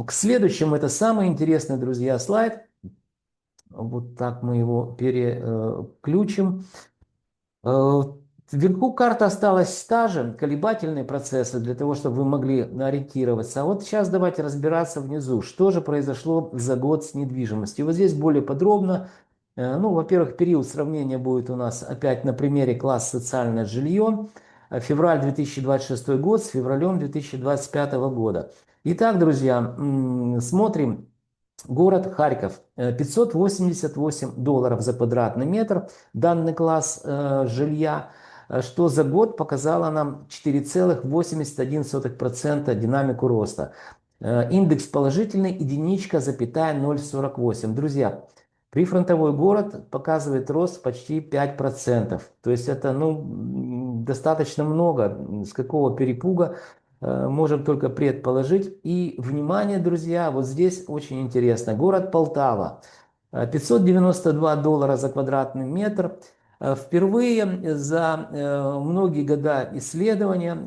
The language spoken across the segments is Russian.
к следующему. Это самый интересный, друзья, слайд. Вот так мы его переключим. Вверху карта осталась та же, колебательные процессы, для того, чтобы вы могли ориентироваться. А вот сейчас давайте разбираться внизу, что же произошло за год с недвижимостью. Вот здесь более подробно. Ну, во-первых, период сравнения будет у нас опять на примере класс социальное жилье. Февраль 2026 год с февралем 2025 года. Итак, друзья, смотрим. Город Харьков, $588 за квадратный метр, данный класс жилья, что за год показало нам 4,81% динамику роста. Индекс положительный, единичка, запятая 0,48. Друзья, прифронтовой город показывает рост почти 5%. То есть это достаточно много. С какого перепуга можем только предположить. И, внимание, друзья, вот здесь очень интересно. Город Полтава. $592 за квадратный метр. Впервые за многие года исследования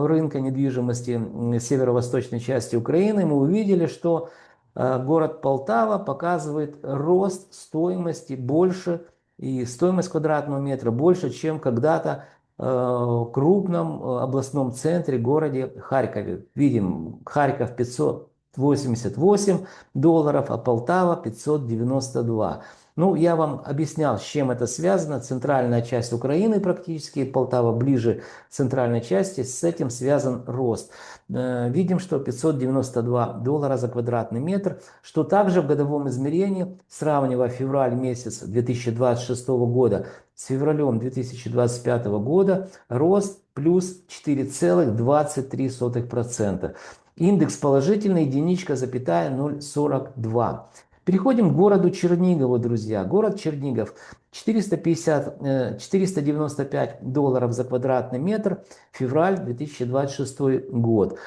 рынка недвижимости северо-восточной части Украины мы увидели, что город Полтава показывает рост стоимости больше, и стоимость квадратного метра больше, чем когда-то крупном областном центре, городе Харькове. Видим, Харьков $588, а Полтава 592. Ну, я вам объяснял, с чем это связано. Центральная часть Украины практически, Полтава ближе к центральной части, с этим связан рост. Видим, что $592 за квадратный метр, что также в годовом измерении, сравнивая февраль месяц 2026 года с февралем 2025 года, рост плюс 4,23%. Индекс положительный, единичка, запятая 0,42. Переходим к городу Чернигову, друзья. Город Чернигов. $495 за квадратный метр. Февраль 2026 год.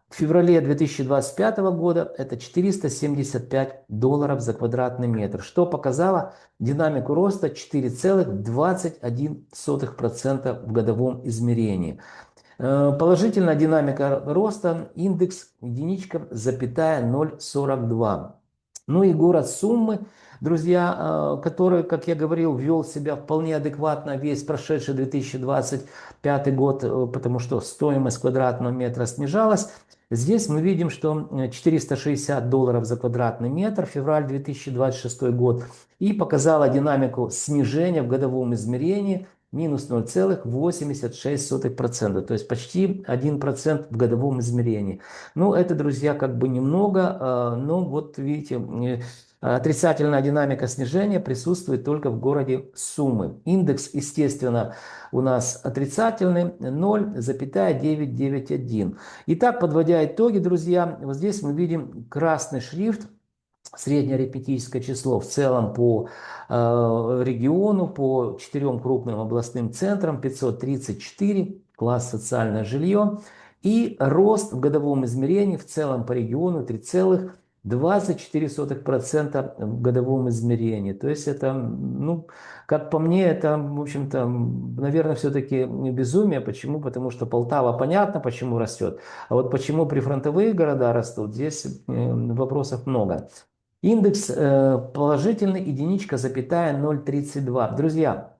В феврале 2025 года это $475 за квадратный метр, что показало динамику роста 4,21% в годовом измерении. Положительная динамика роста, индекс единичка, запятая 0,42. Ну и город Суммы, друзья, который, как я говорил, вел себя вполне адекватно весь прошедший 2025 год, потому что стоимость квадратного метра снижалась. Здесь мы видим, что $460 за квадратный метр, февраль 2026 год, и показала динамику снижения в годовом измерении минус 0,86%, то есть почти 1% в годовом измерении. Ну, это, друзья, как бы немного, но вот видите, отрицательная динамика снижения присутствует только в городе Сумы. Индекс, естественно, у нас отрицательный 0,991. Итак, подводя итоги, друзья, вот здесь мы видим красный шрифт, среднеарифметическое число в целом по региону, по 4 крупным областным центрам, 534, класс социальное жилье, и рост в годовом измерении в целом по региону 3,24% в годовом измерении. То есть это, ну, как по мне, это, в общем-то, наверное, все-таки безумие. Почему? Потому что Полтава, понятно, почему растет. А вот почему прифронтовые города растут, здесь вопросов много. Индекс положительный, единичка, запятая 0,32. Друзья,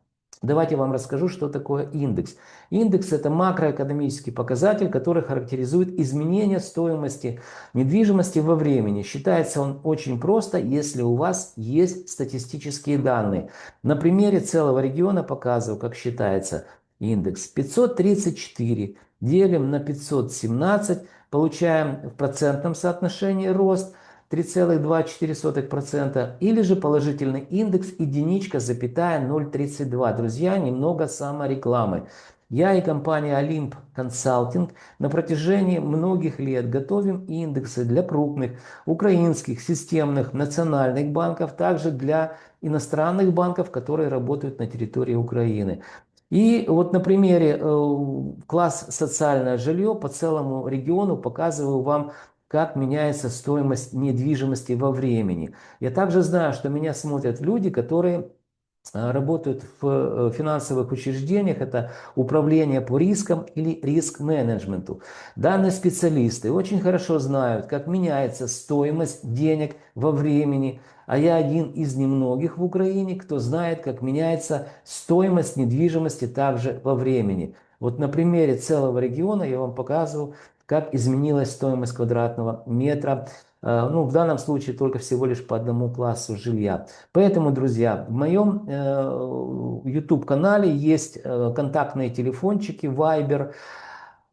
давайте я вам расскажу, что такое индекс. Индекс – это макроэкономический показатель, который характеризует изменение стоимости недвижимости во времени. Считается он очень просто, если у вас есть статистические данные. На примере целого региона показываю, как считается индекс. 534 делим на 517, получаем в процентном соотношении рост 3,24%, или же положительный индекс единичка, запятая 0,32. Друзья, немного саморекламы. Я и компания Olymp Consulting на протяжении многих лет готовим индексы для крупных украинских системных национальных банков, также для иностранных банков, которые работают на территории Украины. И вот на примере класс социальное жилье по целому региону показываю вам, как меняется стоимость недвижимости во времени. Я также знаю, что меня смотрят люди, которые работают в финансовых учреждениях, это управление по рискам или риск-менеджменту. Данные специалисты очень хорошо знают, как меняется стоимость денег во времени, а я один из немногих в Украине, кто знает, как меняется стоимость недвижимости также во времени. Вот на примере целого региона я вам показывал, как изменилась стоимость квадратного метра, ну, в данном случае только всего лишь по одному классу жилья. Поэтому, друзья, в моем YouTube-канале есть контактные телефончики, Viber.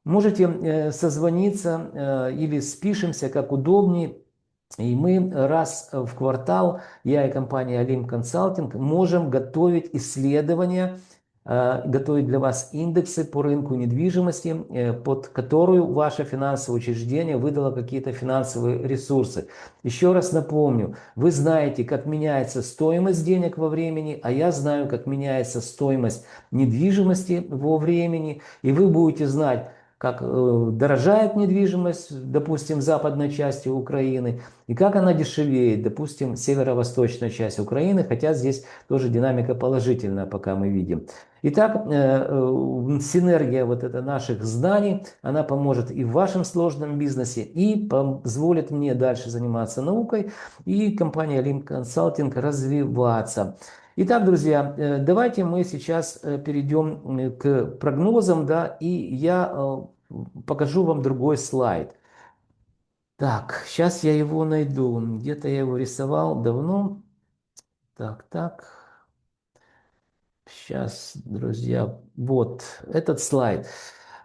Можете созвониться или спишемся, как удобнее. И мы раз в квартал, я и компания Олимп Консалтинг, можем готовить исследования, готовить для вас индексы по рынку недвижимости, под которую ваше финансовое учреждение выдало какие-то финансовые ресурсы. Еще раз напомню, вы знаете, как меняется стоимость денег во времени, а я знаю, как меняется стоимость недвижимости во времени, и вы будете знать, как дорожает недвижимость, допустим, в западной части Украины, и как она дешевеет, допустим, северо-восточная часть Украины, хотя здесь тоже динамика положительная, пока мы видим. Итак, синергия вот это наших знаний, она поможет и в вашем сложном бизнесе, и позволит мне дальше заниматься наукой, и компания Олимп Консалтинг развиваться. Итак, друзья, давайте мы сейчас перейдем к прогнозам, да, и я покажу вам другой слайд. Так, сейчас я его найду. Где-то я его рисовал давно. Так. Сейчас, друзья, вот этот слайд.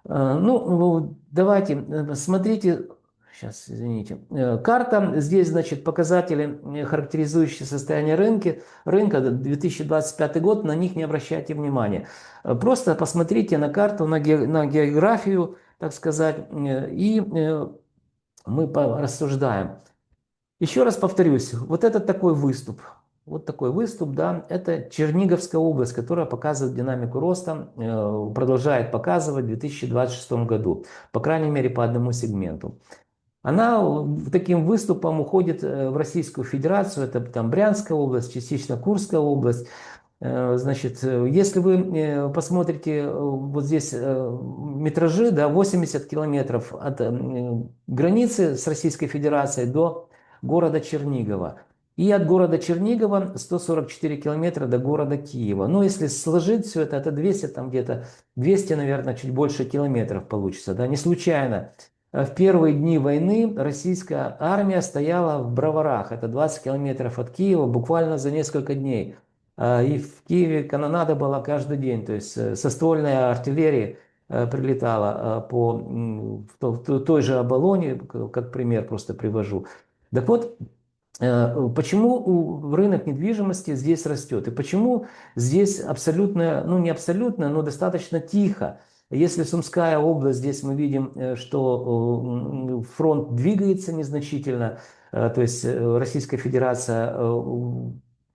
Ну, давайте, смотрите, сейчас, извините. Карта, здесь, значит, показатели, характеризующие состояние рынка 2025 год, на них не обращайте внимания. Просто посмотрите на карту, на географию, так сказать, и мы рассуждаем. Еще раз повторюсь, вот это такой выступ. Вот такой выступ, да, это Черниговская область, которая показывает динамику роста, продолжает показывать в 2026 году, по крайней мере по одному сегменту. Она таким выступом уходит в Российскую Федерацию, это там Брянская область, частично Курская область. Значит, если вы посмотрите вот здесь метражи, да, 80 километров от границы с Российской Федерацией до города Чернигова. И от города Чернигова 144 километра до города Киева. Ну, если сложить все это 200, там где-то 200, наверное, чуть больше километров получится. Да? Не случайно. В первые дни войны российская армия стояла в Броварах. Это 20 километров от Киева, буквально за несколько дней. И в Киеве канонада была каждый день, то есть соствольная артиллерия прилетала по той же Оболоне, как пример просто привожу. Так вот, почему рынок недвижимости здесь растет? И почему здесь абсолютно, ну не абсолютно, но достаточно тихо? Если Сумская область, здесь мы видим, что фронт двигается незначительно, то есть Российская Федерация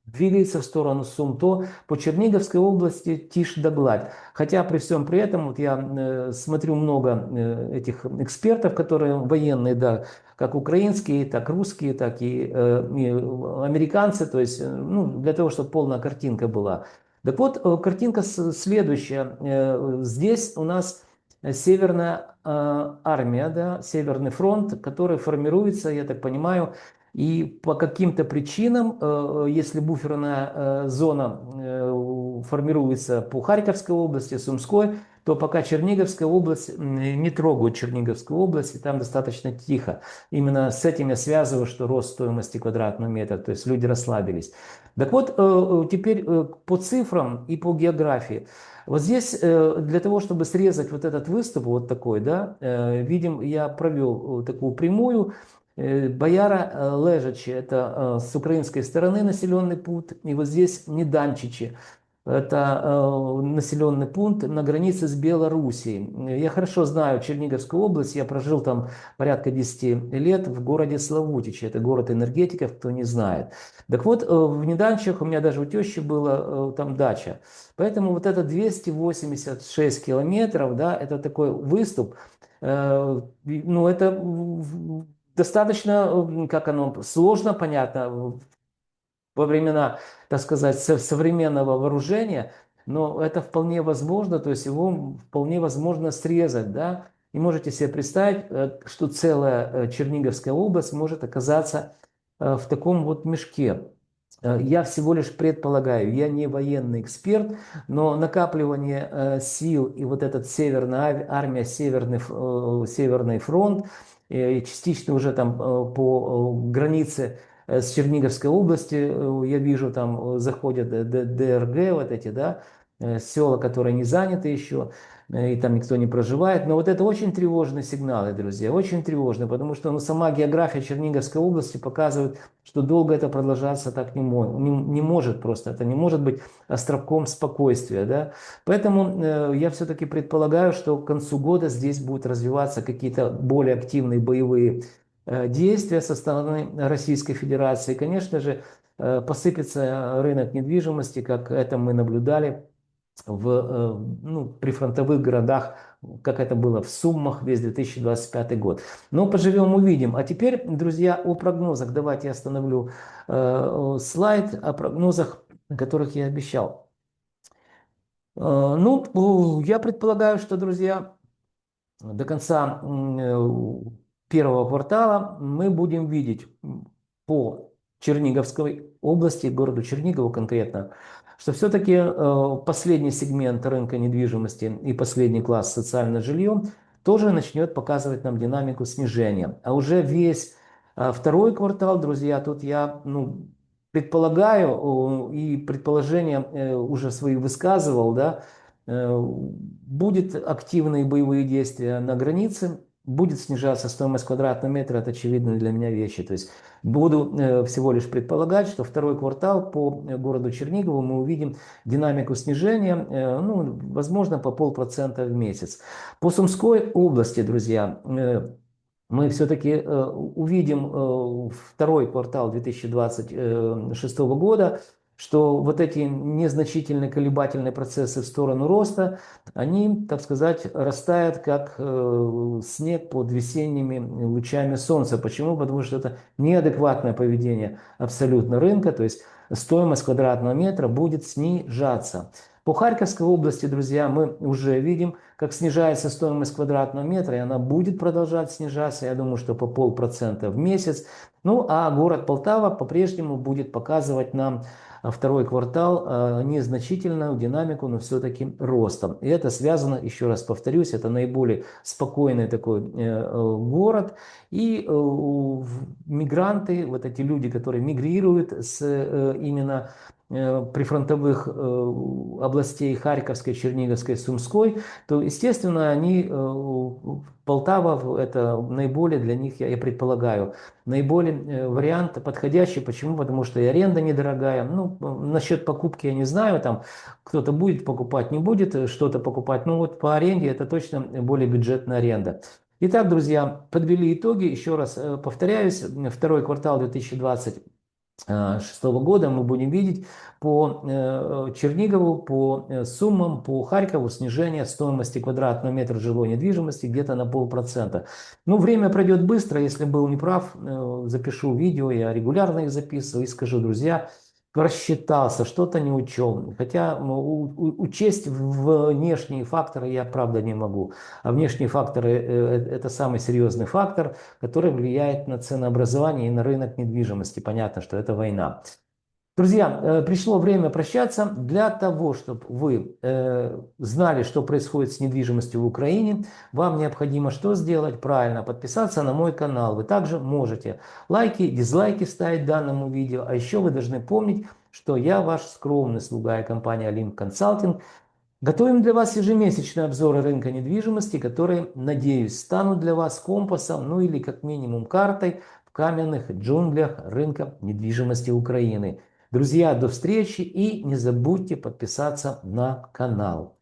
двигается в сторону Сум, то по Черниговской области тишь да гладь. Хотя при всем при этом, вот я смотрю много этих экспертов, которые военные, да, как украинские, так русские, так и американцы, то есть ну, для того, чтобы полная картинка была. Так вот, картинка следующая. Здесь у нас Северная армия, да, Северный фронт, который формируется, я так понимаю, и по каким-то причинам, если буферная зона формируется по Харьковской области, Сумской, то пока Черниговская область не трогают Черниговскую область, и там достаточно тихо. Именно с этим я связываю, что рост стоимости квадратного метра, то есть люди расслабились. Так вот, теперь по цифрам и по географии. Вот здесь для того, чтобы срезать вот этот выступ, вот такой, да, видим, я провел такую прямую. Бояра Лежачи, это с украинской стороны населенный пункт, и вот здесь Неданчичи. Это населенный пункт на границе с Белоруссией. Я хорошо знаю Черниговскую область, я прожил там порядка 10 лет в городе Славутичи, это город энергетиков, кто не знает. Так вот, в Неданчах у меня даже у тещи была там дача. Поэтому вот это 286 километров, да, это такой выступ, ну это достаточно, как оно, сложно, понятно, во времена, так сказать, современного вооружения, но это вполне возможно, то есть его вполне возможно срезать, да. И можете себе представить, что целая Черниговская область может оказаться в таком вот мешке. Я всего лишь предполагаю, я не военный эксперт, но накапливание сил и вот этот северная армия, Северный фронт, и частично уже там по границе с Черниговской области, я вижу, там заходят ДРГ, вот эти, да, села, которые не заняты еще, и там никто не проживает. Но вот это очень тревожные сигналы, друзья, очень тревожные, потому что сама география Черниговской области показывает, что долго это продолжаться так не может просто. Это не может быть островком спокойствия, да. Поэтому я все-таки предполагаю, что к концу года здесь будут развиваться какие-то более активные боевые действия со стороны Российской Федерации. Конечно же, посыпется рынок недвижимости, как это мы наблюдали ну, прифронтовых городах, как это было в Суммах весь 2025 год. Но поживем, увидим. А теперь, друзья, о прогнозах. Давайте я остановлю слайд о прогнозах, о которых я обещал. Ну, я предполагаю, что, друзья, до конца первого квартала мы будем видеть по Черниговской области, городу Чернигову конкретно, что все-таки последний сегмент рынка недвижимости и последний класс социальное жилье тоже начнет показывать нам динамику снижения. А уже весь второй квартал, друзья, тут я предполагаю и предположения уже свои высказывал, да, будет активные боевые действия на границе, будет снижаться стоимость квадратного метра, это очевидные для меня вещи. То есть буду всего лишь предполагать, что второй квартал по городу Чернигову мы увидим динамику снижения, ну, возможно, по 0,5% в месяц. По Сумской области, друзья, мы все-таки увидим второй квартал 2026 года, что вот эти незначительные колебательные процессы в сторону роста, они, так сказать, растают как снег под весенними лучами солнца. Почему? Потому что это неадекватное поведение абсолютно рынка, то есть стоимость квадратного метра будет снижаться. По Харьковской области, друзья, мы уже видим, как снижается стоимость квадратного метра, и она будет продолжать снижаться, я думаю, что по 0,5% в месяц. Ну, а город Полтава по-прежнему будет показывать нам второй квартал незначительную динамику, но все-таки ростом. И это связано, еще раз повторюсь, это наиболее спокойный такой город. И мигранты, вот эти люди, которые мигрируют с именно прифронтовых областей Харьковской, Черниговской, Сумской, то, естественно, они, Полтава, это наиболее для них, я предполагаю, наиболее вариант подходящий. Почему? Потому что и аренда недорогая. Ну, насчет покупки я не знаю, там кто-то будет покупать, не будет что-то покупать. Ну, вот по аренде это точно более бюджетная аренда. Итак, друзья, подвели итоги. Еще раз повторяюсь, второй квартал 2026 года мы будем видеть по Чернигову, по Суммам, по Харькову снижение стоимости квадратного метра жилой недвижимости где-то на 0,5%. Ну, время пройдет быстро, если был неправ, запишу видео, я регулярно их записываю и скажу, друзья, просчитался, что-то не учел. Хотя учесть внешние факторы я, правда, не могу. А внешние факторы это самый серьезный фактор, который влияет на ценообразование и на рынок недвижимости. Понятно, что это война. Друзья, пришло время прощаться. Для того, чтобы вы знали, что происходит с недвижимостью в Украине, вам необходимо что сделать? Правильно, подписаться на мой канал. Вы также можете лайки, дизлайки ставить данному видео. А еще вы должны помнить, что я ваш скромный слуга и компания Олимп Консалтинг. Готовим для вас ежемесячные обзоры рынка недвижимости, которые, надеюсь, станут для вас компасом, ну или как минимум картой в каменных джунглях рынка недвижимости Украины. Друзья, до встречи и не забудьте подписаться на канал.